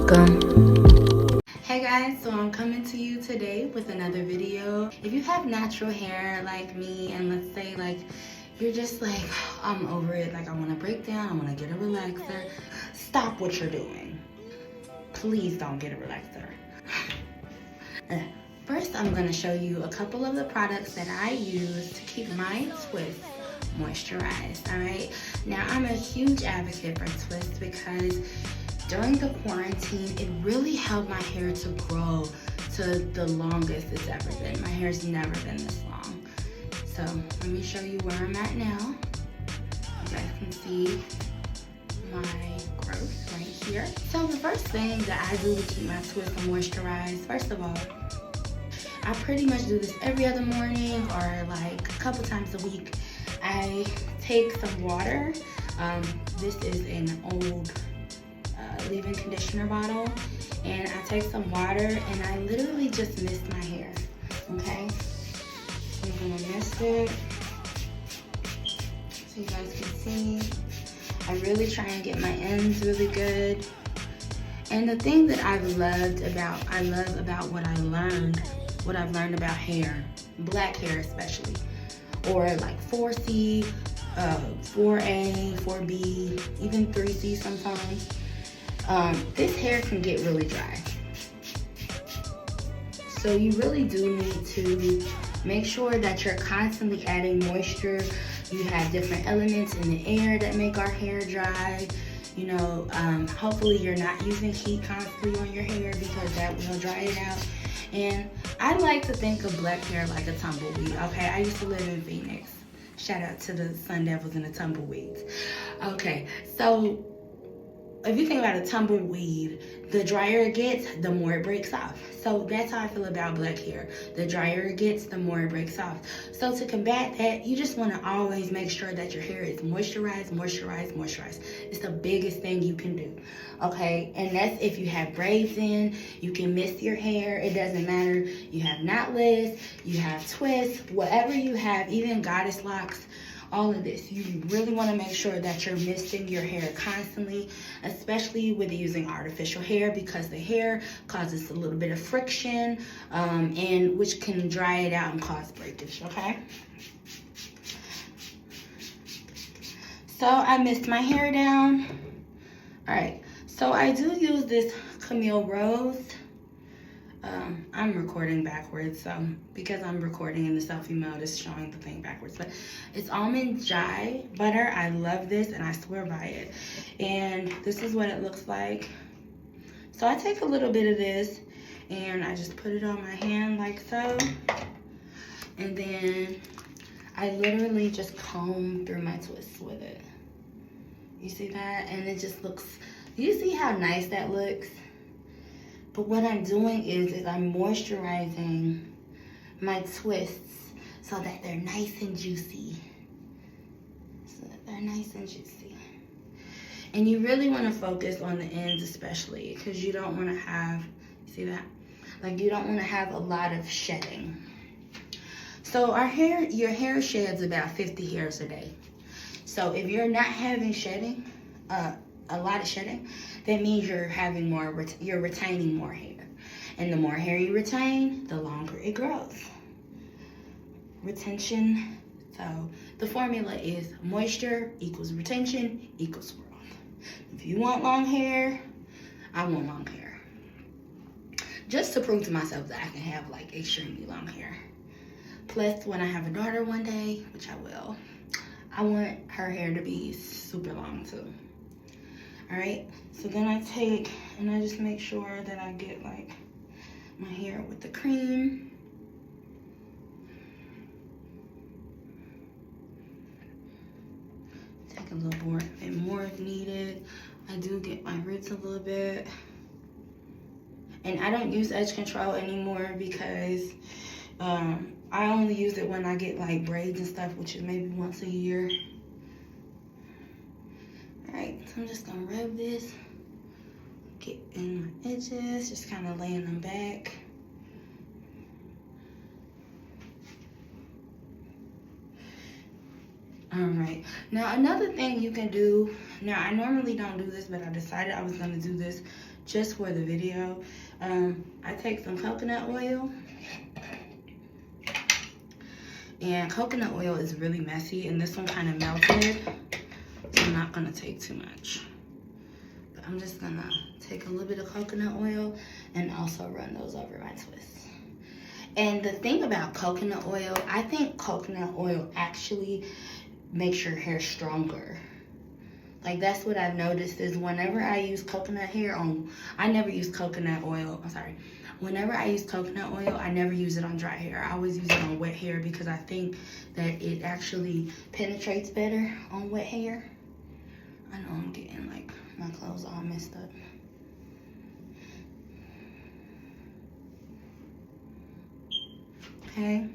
welcome. Hey guys, so I'm coming to you today with another video. If you have natural hair like me, and let's say like you're just like, I'm over it, like I want to break down, I want to get a relaxer, stop what you're doing. Please don't get a relaxer. First, I'm going to show you a couple of the products that I use to keep my twists moisturized. All right, now I'm a huge advocate for twists because during the quarantine, it really helped my hair to grow to the longest it's ever been. My hair's never been this long. So let me show you where I'm at now. You guys can see my growth right here. So the first thing that I do to keep my twists moisturized, first of all, I pretty much do this every other morning or like a couple times a week. I take some water. This is an old leave-in conditioner bottle, and I take some water and I literally just mist my hair. Okay, I'm gonna mist it so you guys can see. I really try and get my ends really good. And the thing that I love about what I've learned about hair, black hair especially, or like 4C, 4A, 4B, even 3C sometimes. This hair can get really dry. So you really do need to make sure that you're constantly adding moisture. You have different elements in the air that make our hair dry. You know, hopefully you're not using heat constantly on your hair because that will dry it out. And I like to think of black hair like a tumbleweed, okay? I used to live in Phoenix. Shout out to the Sun Devils and the tumbleweeds. Okay, so if you think about a tumbleweed, the drier it gets, the more it breaks off. So that's how I feel about black hair. The drier it gets, the more it breaks off. So to combat that, you just want to always make sure that your hair is moisturized, moisturized, moisturized. It's the biggest thing you can do, okay? And that's if you have braids in, you can mist your hair. It doesn't matter. You have knotless, you have twists, whatever you have, even goddess locks. All of this, you really want to make sure that you're misting your hair constantly, especially with using artificial hair, because the hair causes a little bit of friction, and which can dry it out and cause breakage, okay? So I mist my hair down. All right, so I do use this Camille Rose. I'm recording backwards, so because I'm recording in the selfie mode, it's showing the thing backwards. But it's almond jai butter. I love this and I swear by it. And this is what it looks like. So I take a little bit of this and I just put it on my hand like so. And then I literally just comb through my twists with it. You see that? And it just looks, you see how nice that looks? But what I'm doing is I'm moisturizing my twists so that they're nice and juicy. And you really want to focus on the ends especially, because you don't want to have, see that? Like you don't want to have a lot of shedding. So your hair sheds about 50 hairs a day. So if you're not having shedding, a lot of shedding, that means you're having you're retaining more hair. And the more hair you retain, the longer it grows. Retention. So the formula is moisture equals retention equals growth. If you want long hair, I want long hair. Just to prove to myself that I can have like extremely long hair. Plus, when I have a daughter one day, which I will, I want her hair to be super long too. All right, so then I take and I just make sure that I get like my hair with the cream. Take a little more if needed. I do get my roots a little bit. And I don't use edge control anymore because I only use it when I get like braids and stuff, which is maybe once a year. Alright, so I'm just gonna rub this, get in my edges, just kind of laying them back. All right, now another thing you can do, now I normally don't do this, but I decided I was gonna do this just for the video. I take some coconut oil. And coconut oil is really messy, and this one kind of melted. So I'm not gonna take too much. But I'm just gonna take a little bit of coconut oil and also run those over my twists. And the thing about coconut oil, I think coconut oil actually makes your hair stronger. Like, that's what I've noticed is whenever I use coconut hair on, I never use coconut oil, I'm sorry. Whenever I use coconut oil, I never use it on dry hair. I always use it on wet hair because I think that it actually penetrates better on wet hair. I know I'm getting like my clothes all messed up. Okay.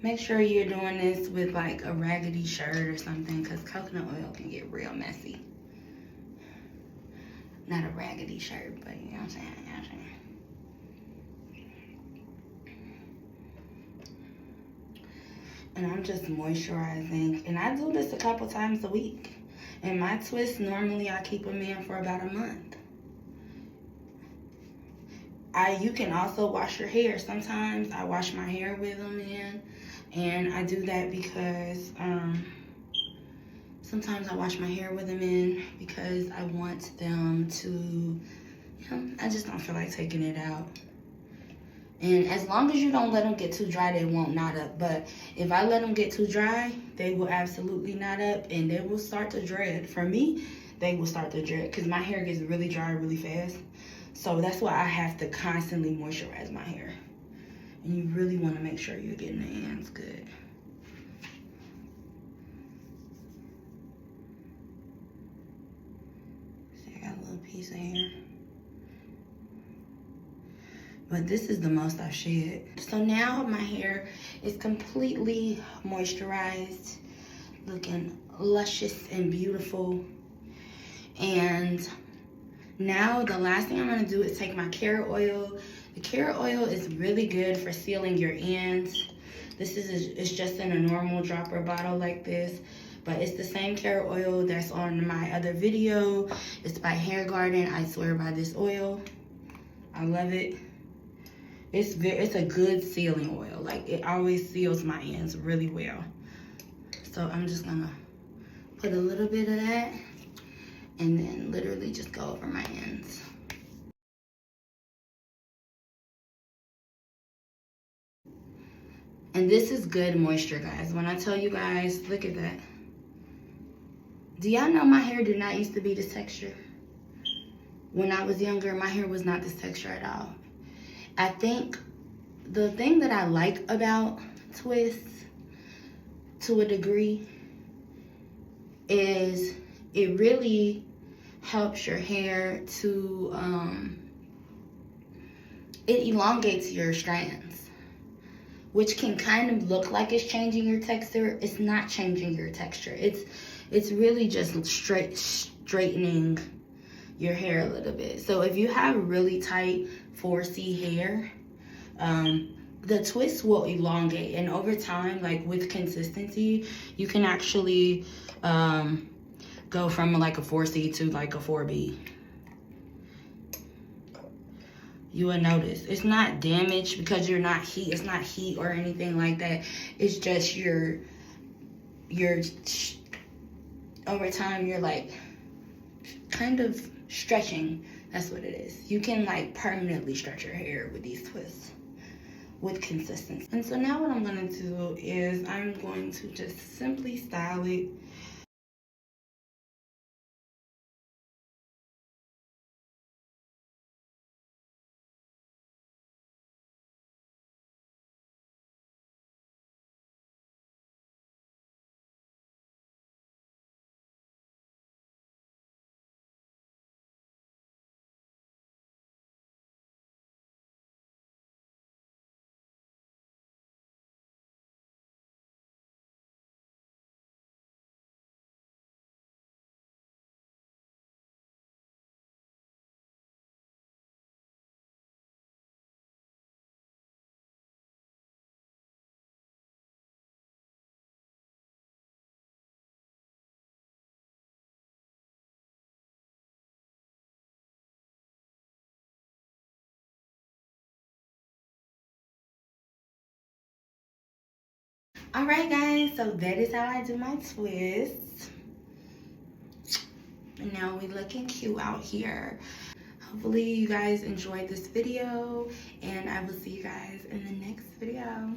Make sure you're doing this with like a raggedy shirt or something because coconut oil can get real messy. Not a raggedy shirt, but you know what I'm saying? You know what I'm saying? And I'm just moisturizing. And I do this a couple times a week. And my twists, normally I keep them in for about a month. You can also wash your hair. Sometimes I wash my hair with them in. And I do that because sometimes I wash my hair with them in because I want them to, you know, I just don't feel like taking it out. And as long as you don't let them get too dry, they won't knot up. But if I let them get too dry, they will absolutely knot up and they will start to dread. For me, they will start to dread because my hair gets really dry really fast. So that's why I have to constantly moisturize my hair. And you really want to make sure you're getting the ends good. See, I got a little piece of hair. But this is the most I've shed. So now my hair is completely moisturized, looking luscious and beautiful. And now the last thing I'm gonna do is take my carrot oil. The carrot oil is really good for sealing your ends. This is it's just in a normal dropper bottle like this, but it's the same carrot oil that's on my other video. It's by Hair Garden. I swear by this oil. I love it. It's a good sealing oil. Like, it always seals my ends really well. So I'm just gonna put a little bit of that and then literally just go over my ends. And this is good moisture, guys. When I tell you guys, look at that. Do y'all know my hair did not used to be this texture? When I was younger, my hair was not this texture at all. I think the thing that I like about twists to a degree is it really helps your hair to, it elongates your strands, which can kind of look like it's changing your texture. It's not changing your texture. It's really just straightening your hair a little bit. So if you have really tight 4C hair, the twist will elongate, and over time, like with consistency, you can actually go from like a 4C to like a 4B. You will notice it's not damaged because you're not heat. It's not heat or anything like that. It's just your over time you're like kind of stretching. That's what it is. You can like permanently stretch your hair with these twists with consistency. And so now what I'm gonna do is I'm going to just simply style it. All right, guys, so that is how I do my twist. And now we looking cute out here. Hopefully you guys enjoyed this video, and I will see you guys in the next video.